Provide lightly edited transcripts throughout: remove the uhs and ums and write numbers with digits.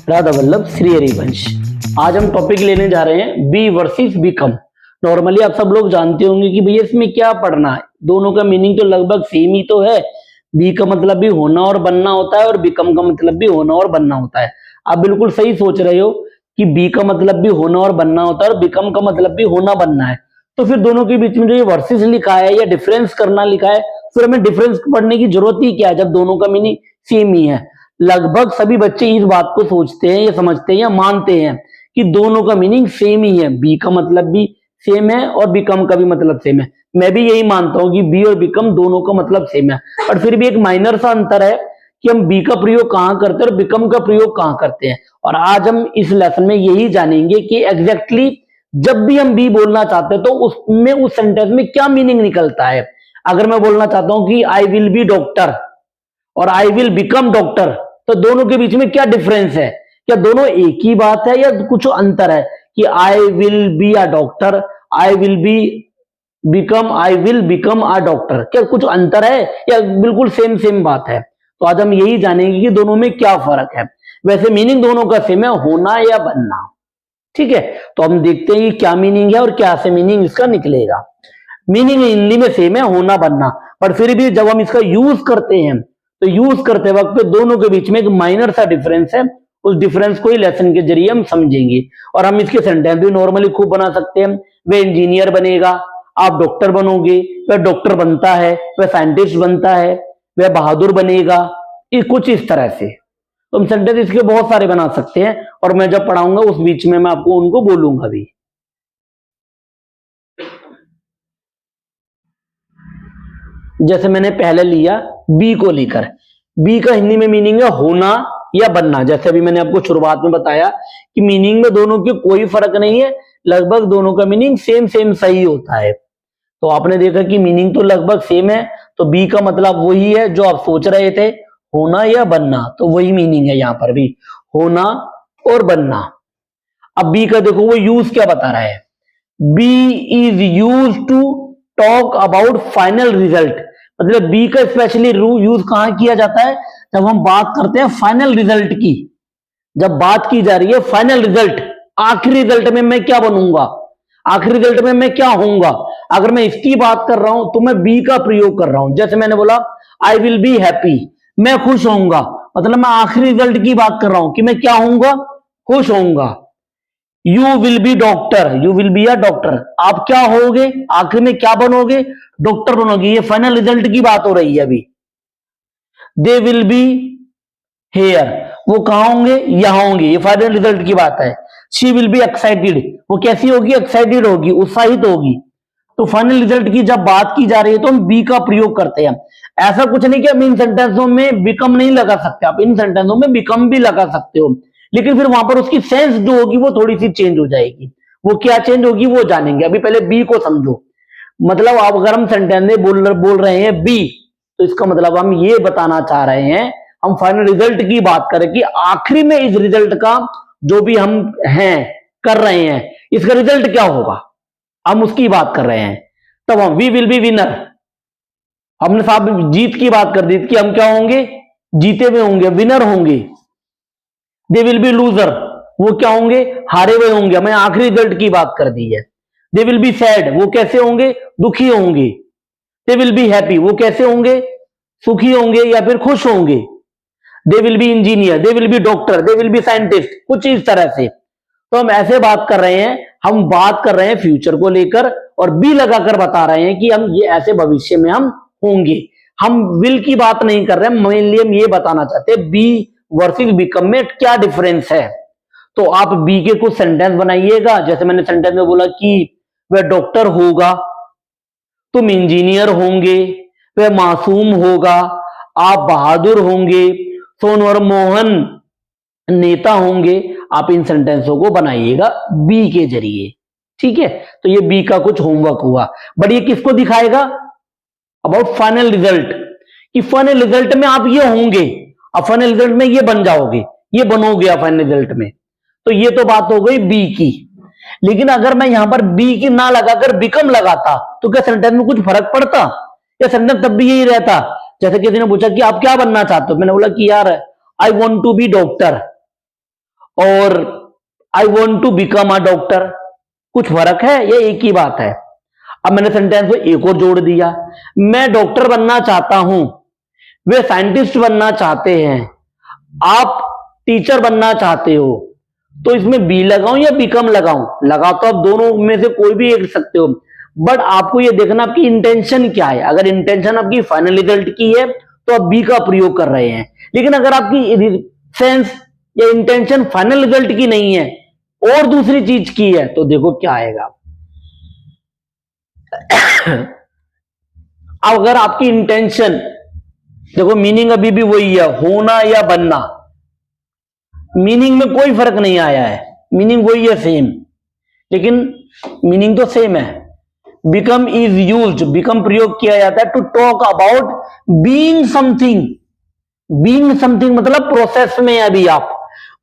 राधा वल्लभ श्री हरिवंश। आज हम टॉपिक लेने जा रहे हैं बी वर्सेस बिकम। नॉर्मली आप सब लोग जानते होंगे कि भैया इसमें क्या पढ़ना है, दोनों का मीनिंग तो लगभग सेम ही तो है। बी का मतलब भी होना और बनना होता है और बिकम का मतलब भी होना और बनना होता है। आप बिल्कुल सही सोच रहे हो कि बी का मतलब भी होना और बनना होता है और बिकम का मतलब भी होना बनना है। तो फिर दोनों के बीच में जो ये वर्सेस लिखा है या डिफरेंस करना लिखा है, फिर हमें डिफरेंस पढ़ने की जरूरत ही क्या है जब दोनों का मीनिंग सेम ही है। लगभग सभी बच्चे इस बात को सोचते हैं या समझते हैं या मानते हैं कि दोनों का मीनिंग सेम ही है, बी का मतलब भी सेम है और बिकम का भी मतलब सेम है। मैं भी यही मानता हूं कि बी और बिकम दोनों का मतलब सेम है, पर फिर भी एक माइनर सा अंतर है कि हम बी का प्रयोग कहां करते हैं और बिकम का प्रयोग कहां करते हैं। और आज हम इस लेसन में यही जानेंगे कि एग्जैक्टली जब भी हम बी बोलना चाहते हैं तो उसमें उस सेंटेंस में क्या मीनिंग निकलता है। अगर मैं बोलना चाहता हूं कि आई विल बी डॉक्टर और आई विल बिकम डॉक्टर, तो दोनों के बीच में क्या डिफरेंस है? क्या दोनों एक ही बात है या कुछ अंतर है? कि I will be a doctor, I will become a doctor, क्या कुछ अंतर है या बिल्कुल सेम बात है? तो आज हम यही जानेंगे कि दोनों में क्या फर्क है। वैसे मीनिंग दोनों का सेम है, होना या बनना। ठीक है, तो हम देखते हैं कि क्या मीनिंग है और क्या से मीनिंग इसका निकलेगा। मीनिंग हिंदी में सेम है, होना बनना, पर फिर भी जब हम इसका यूज करते हैं तो यूज करते वक्त दोनों के बीच में एक माइनर सा डिफरेंस है। उस डिफरेंस को ही लेसन के जरिए हम समझेंगे और हम इसके सेंटेंस भी नॉर्मली खूब बना सकते हैं। वह इंजीनियर बनेगा, आप डॉक्टर बनोगे, वह डॉक्टर बनता है, वह साइंटिस्ट बनता है, वह बहादुर बनेगा, कुछ इस तरह से। तो हम सेंटेंस इसके बहुत सारे बना सकते हैं और मैं जब पढ़ाऊंगा उस बीच में मैं आपको उनको बोलूंगा भी। जैसे मैंने पहले लिया बी को लेकर, बी का हिंदी में मीनिंग है होना या बनना। जैसे अभी मैंने आपको शुरुआत में बताया कि मीनिंग में दोनों के कोई फर्क नहीं है, लगभग दोनों का मीनिंग सेम सही होता है। तो आपने देखा कि मीनिंग तो लगभग सेम है, तो बी का मतलब वही है जो आप सोच रहे थे, होना या बनना, तो वही मीनिंग है यहां पर भी, होना और बनना। अब बी का देखो वो यूज क्या बता रहा है, be is use to talk about final result. मतलब बी का स्पेशली यूज कहां किया जाता है? जब हम बात करते हैं फाइनल रिजल्ट की, जब बात की जा रही है फाइनल रिजल्ट, आखिरी रिजल्ट में मैं क्या बनूंगा, आखिरी रिजल्ट में मैं क्या होऊंगा, अगर मैं इसकी बात कर रहा हूं तो मैं बी का प्रयोग कर रहा हूं। जैसे मैंने बोला आई विल बी हैप्पी, मैं खुश होऊंगा, मतलब मैं आखिरी रिजल्ट की बात कर रहा हूं कि मैं क्या होऊंगा, खुश होऊंगा। You will be doctor, you will be a doctor, आप क्या होगे, आखिर में क्या बनोगे, डॉक्टर बनोगे, ये फाइनल रिजल्ट की बात हो रही है अभी। दे विल बी हेयर, वो कहां होंगे, यहां होंगे, ये फाइनल रिजल्ट की बात है। शी विल बी एक्साइटेड, वो कैसी होगी, एक्साइटेड होगी, उत्साहित होगी। तो फाइनल रिजल्ट की जब बात की जा रही है तो हम बी का प्रयोग करते हैं। ऐसा कुछ नहीं कि हम इन सेंटेंसों में बिकम नहीं लगा सकते, आप इन सेंटेंसों में बिकम भी लगा सकते हो, लेकिन फिर वहां पर उसकी सेंस जो होगी वो थोड़ी सी चेंज हो जाएगी। वो क्या चेंज होगी वो जानेंगे, अभी पहले बी को समझो। मतलब आप अगर हम सेंटेंस में बोल रहे हैं बी, तो इसका मतलब हम ये बताना चाह रहे हैं, हम फाइनल रिजल्ट की बात करें कि आखिरी में इस रिजल्ट का जो भी हम हैं कर रहे हैं, इसका रिजल्ट क्या होगा, हम उसकी बात कर रहे हैं। तब हम वी विल बी विनर, हमने साहब जीत की बात कर दी कि हम क्या होंगे, जीते हुए होंगे, विनर होंगे। दे विल बी लूजर, वो क्या होंगे, हारे हुए होंगे, हमें आखिरी रिजल्ट की बात कर दी है। दे विल बी सैड, वो कैसे होंगे, दुखी होंगे। दे विल बी हैप्पी, वो कैसे होंगे, सुखी होंगे या फिर खुश होंगे। They will be engineer, they will be doctor, they will be scientist, कुछ इस तरह से। तो हम ऐसे बात कर रहे हैं, हम बात कर रहे हैं फ्यूचर को लेकर और बी लगाकर बता रहे हैं कि हम ये ऐसे भविष्य में हम होंगे। हम विल की बात नहीं कर रहे हैं, मेनली हम ये बताना चाहते हैं बी वर्सेस बिकम में क्या डिफरेंस है। तो आप बी के कुछ सेंटेंस बनाइएगा। जैसे मैंने सेंटेंस में बोला कि वह डॉक्टर होगा, तुम इंजीनियर होंगे, वह मासूम होगा, आप बहादुर होंगे, सोनू और मोहन नेता होंगे। आप इन सेंटेंसों को बनाइएगा बी के जरिए। ठीक है, तो ये बी का कुछ होमवर्क हुआ। बट ये किसको दिखाएगा, अबाउट फाइनल रिजल्ट, कि फाइनल रिजल्ट में आप ये होंगे, अब फाइनल रिजल्ट में ये बन जाओगे, ये बनोगे आप फाइनल रिजल्ट में। तो ये तो बात हो गई बी की। लेकिन अगर मैं यहां पर बी की ना लगाकर बिकम लगाता तो क्या सेंटेंस में कुछ फर्क पड़ता, या सेंटेंस तब भी यही रहता। जैसे किसी ने पूछा कि आप क्या बनना चाहते हो, मैंने बोला कि यार I want to be doctor, और I want to become a doctor, कुछ फर्क है? ये एक ही बात है। अब मैंने सेंटेंस में एक और जोड़ दिया, मैं डॉक्टर बनना चाहता हूं, वे साइंटिस्ट बनना चाहते हैं, आप टीचर बनना चाहते हो, तो इसमें बी लगाऊं या बिकम लगाऊं? लगा तो आप दोनों में से कोई भी एक सकते हो, बट आपको ये देखना आपकी इंटेंशन क्या है। अगर इंटेंशन आपकी फाइनल रिजल्ट की है तो आप बी का प्रयोग कर रहे हैं, लेकिन अगर आपकी सेंस या इंटेंशन फाइनल रिजल्ट की नहीं है और दूसरी चीज की है, तो देखो क्या आएगा। अब अगर आपकी इंटेंशन, देखो मीनिंग अभी भी वही है, होना या बनना, मीनिंग में कोई फर्क नहीं आया है, मीनिंग वही है सेम, लेकिन मीनिंग तो सेम है। बिकम इज यूज्ड, बिकम प्रयोग किया जाता है to talk about being something. Being something मतलब प्रोसेस में, अभी आप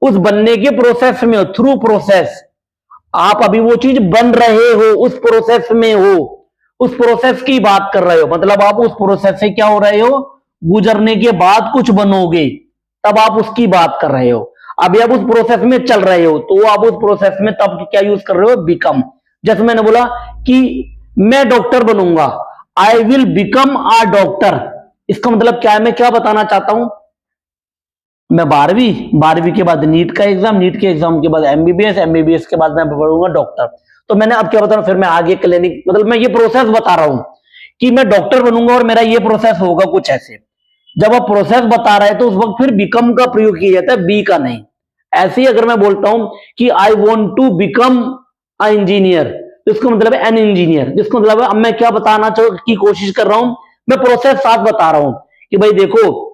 उस बनने के प्रोसेस में हो, थ्रू प्रोसेस आप अभी वो चीज बन रहे हो, उस प्रोसेस में हो, उस प्रोसेस की बात कर रहे हो, मतलब आप उस प्रोसेस से क्या हो रहे हो, गुजरने के बाद कुछ बनोगे, तब आप उसकी बात कर रहे हो। अभी आप उस प्रोसेस में चल रहे हो, तो आप उस प्रोसेस में तब क्या यूज कर रहे हो, बिकम। जैसे मैंने बोला कि मैं डॉक्टर बनूंगा, I will become a doctor, इसका मतलब क्या है, मैं क्या बताना चाहता हूं, मैं 12वीं के बाद नीट का एग्जाम, नीट के एग्जाम के बाद एमबीबीएस, एमबीबीएस के बाद मैं पढ़ूंगा डॉक्टर। तो मैंने अब क्या बता रहा हूं, फिर मैं आगे क्लिनिक, मतलब मैं ये प्रोसेस बता रहा हूं कि मैं डॉक्टर बनूंगा और मेरा ये प्रोसेस होगा कुछ ऐसे। जब आप प्रोसेस बता रहे हैं तो उस वक्त फिर बिकम का प्रयोग किया जाता है, बी का नहीं। ऐसे ही अगर मैं बोलता हूं कि I want to become a engineer, तो इसका मतलब है एन इंजीनियर, जिसका मतलब है अब मैं क्या बताना की कोशिश कर रहा हूं, मैं प्रोसेस साथ बता रहा हूं कि भाई देखो,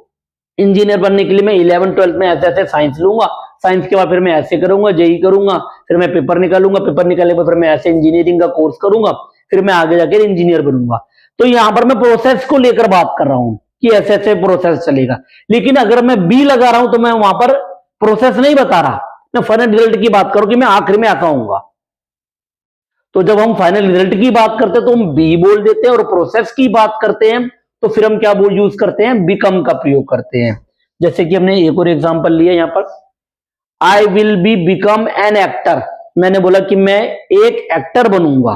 इंजीनियर बनने के लिए मैं 11th-12th में ऐसे ऐसे साइंस लूंगा, साइंस के बाद फिर मैं ऐसे करूंगा, जेई करूंगा, फिर मैं पेपर निकालूंगा, पेपर निकालने के बाद फिर मैं ऐसे इंजीनियरिंग का कोर्स करूंगा, फिर मैं आगे जाकर इंजीनियर बनूंगा। तो यहां पर मैं प्रोसेस को लेकर बात कर रहा हूं कि ऐसे ऐसे प्रोसेस चलेगा। लेकिन अगर मैं बी लगा रहा हूं तो मैं वहां पर प्रोसेस नहीं बता रहा, मैं फाइनल रिजल्ट की बात करूं कि मैं आखिर में ऐसा होऊंगा। तो जब हम फाइनल रिजल्ट की बात करते हैं तो हम बी बोल देते हैं, और प्रोसेस की बात करते हैं तो फिर हम क्या बोल यूज करते हैं, बिकम का प्रयोग करते हैं। जैसे कि हमने एक और एग्जांपल लिया यहां पर, I will be become an actor, मैंने बोला कि मैं एक एक्टर बनूंगा।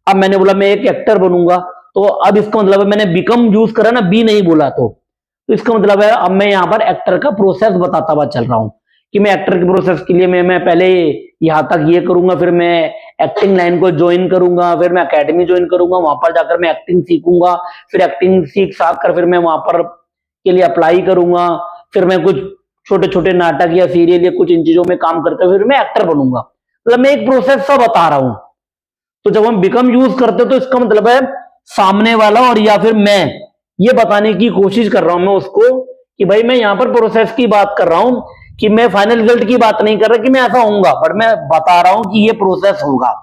अब मैंने बोला मैं एक एक्टर बनूंगा, तो अब इसका मतलब है मैंने बिकम यूज करा ना, बी नहीं बोला, तो इसका मतलब है अब मैं यहां पर एक्टर का प्रोसेस बताता हुआ चल रहा हूं कि मैं एक्टर के प्रोसेस के लिए मैं पहले यहां तक ये करूंगा, फिर मैं एक्टिंग लाइन को ज्वाइन करूंगा, फिर मैं अकेडमी ज्वाइन करूंगा, वहां पर जाकर मैं एक्टिंग सीखूंगा, फिर एक्टिंग सीख कर फिर मैं वहां पर के लिए अप्लाई करूंगा, फिर मैं कुछ छोटे छोटे नाटक या सीरियल या कुछ इन चीजों में काम करते हुए फिर मैं एक्टर बनूंगा। मतलब मैं एक प्रोसेस सा बता रहा हूं। तो जब हम बिकम यूज करते तो इसका मतलब है सामने वाला और या फिर मैं ये बताने की कोशिश कर रहा हूं मैं उसको कि भाई मैं यहां पर प्रोसेस की बात कर रहा हूं, कि मैं फाइनल रिजल्ट की बात नहीं कर रहा कि मैं ऐसा होऊंगा, बट मैं बता रहा हूं कि ये प्रोसेस होगा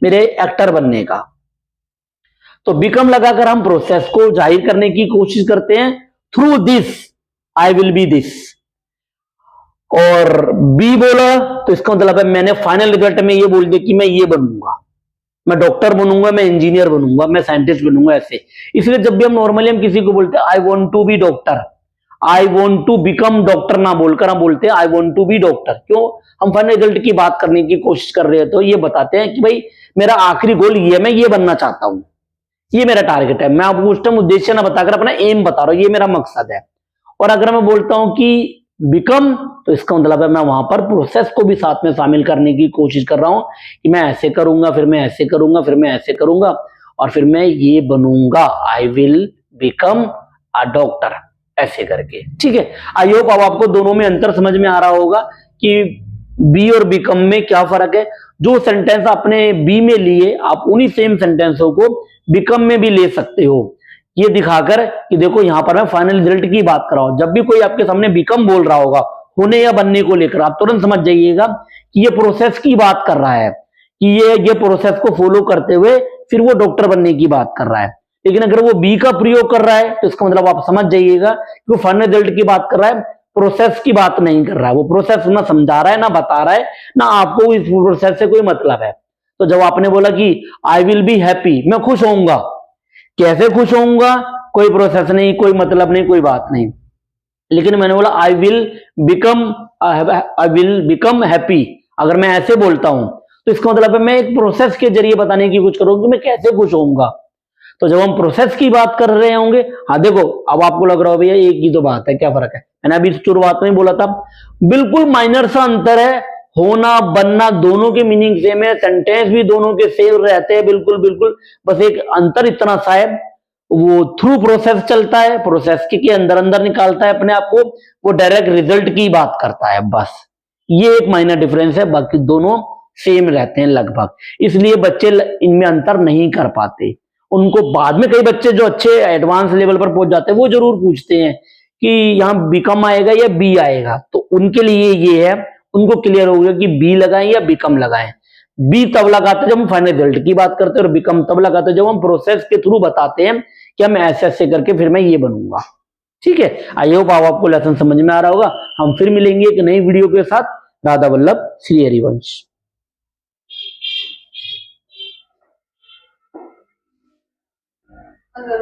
मेरे एक्टर बनने का। तो बिकम लगाकर हम प्रोसेस को जाहिर करने की कोशिश करते हैं, through this I will be this. और बी बोला तो इसका मतलब है मैंने फाइनल रिजल्ट में ये बोल दिया कि मैं ये बनूंगा, मैं डॉक्टर बनूंगा, मैं इंजीनियर बनूंगा, मैं साइंटिस्ट बनूंगा, ऐसे। इसलिए जब भी हम नॉर्मली हम किसी को बोलते हैं I want to be doctor, I want to become doctor ना बोलकर हम बोलते हैं I want to be doctor. क्यों? हम फाइनल रिजल्ट की बात करने की कोशिश कर रहे हैं, तो ये बताते हैं कि भाई मेरा आखिरी गोल ये है, मैं ये बनना चाहता हूं, ये मेरा टारगेट है। मैं आपको उस टाइम उद्देश्य ना बताकर अपना एम बता रहा हूं, ये मेरा मकसद है। और अगर मैं बोलता हूं कि बिकम, तो इसका मतलब है मैं वहां पर प्रोसेस को भी साथ में शामिल करने की कोशिश कर रहा हूं कि मैं ऐसे करूंगा, फिर मैं ऐसे करूंगा, फिर मैं ऐसे करूंगा, और फिर मैं ये बनूंगा, I will become a doctor, ऐसे करके। ठीक है, आई होप अब आपको दोनों में अंतर समझ में आ रहा होगा कि बी और बिकम में क्या फर्क है। जो सेंटेंस आपने बी में लिए, आप उन्हीं सेम सेंटेंसों को बिकम में भी ले सकते हो, ये दिखाकर कि देखो यहां पर मैं फाइनल रिजल्ट की बात कर रहा हूं। जब भी कोई आपके सामने बिकम बोल रहा होगा होने या बनने को लेकर, आप तुरंत समझ जाइएगा कि ये प्रोसेस की बात कर रहा है, कि ये प्रोसेस को फॉलो करते हुए फिर वो डॉक्टर बनने की बात कर रहा है। लेकिन अगर वो बी का प्रयोग कर रहा है तो इसका मतलब आप समझ जाइएगा कि वो फाइनल रिजल्ट की बात कर रहा है, प्रोसेस की बात नहीं कर रहा है। वो प्रोसेस ना समझा रहा है, ना बता रहा है, ना आपको इस प्रोसेस से कोई मतलब है। तो जब आपने बोला कि आई विल बी हैप्पी, मैं खुश होऊंगा, कैसे खुश होऊंगा, कोई प्रोसेस नहीं, कोई मतलब नहीं, कोई बात नहीं। लेकिन मैंने बोला आई विल बिकम हैप्पी। अगर मैं ऐसे बोलता हूं तो इसका मतलब है मैं एक प्रोसेस के जरिए बताने की कोशिश करूंगा कि मैं कैसे खुश होऊंगा। तो जब हम प्रोसेस की बात कर रहे होंगे, हाँ देखो अब आपको लग रहा हो भैया एक ही तो बात है, क्या फर्क है, मैंने अभी शुरुआत में बोला था बिल्कुल माइनर सा अंतर है। होना बनना दोनों के मीनिंग सेम है, सेंटेंस भी दोनों के सेम रहते हैं, बिल्कुल बिल्कुल, बस एक अंतर इतना सा है वो थ्रू प्रोसेस चलता है, प्रोसेस के अंदर अंदर निकालता है अपने आप को, वो डायरेक्ट रिजल्ट की बात करता है, बस ये एक माइनर डिफरेंस है, बाकी दोनों सेम रहते हैं लगभग। इसलिए बच्चे इनमें अंतर नहीं कर पाते। उनको बाद में कई बच्चे जो अच्छे एडवांस लेवल पर पहुंच जाते हैं वो जरूर पूछते हैं कि यहाँ बिकम आएगा या बी आएगा, तो उनके लिए ये है, उनको क्लियर हो गया कि बी लगाएं या बिकम लगाएं। बी तब लगाते जब हम फाइनल रिजल्ट की बात करते हैं, और बिकम तब लगाते जब हम प्रोसेस के थ्रू बताते हैं कि हम ऐसे ऐसे करके फिर मैं ये बनूंगा। ठीक है, आई होप आपको लेसन समझ में आ रहा होगा। हम फिर मिलेंगे एक नई वीडियो के साथ। राधा वल्लभ, श्री हरिवंश। अगर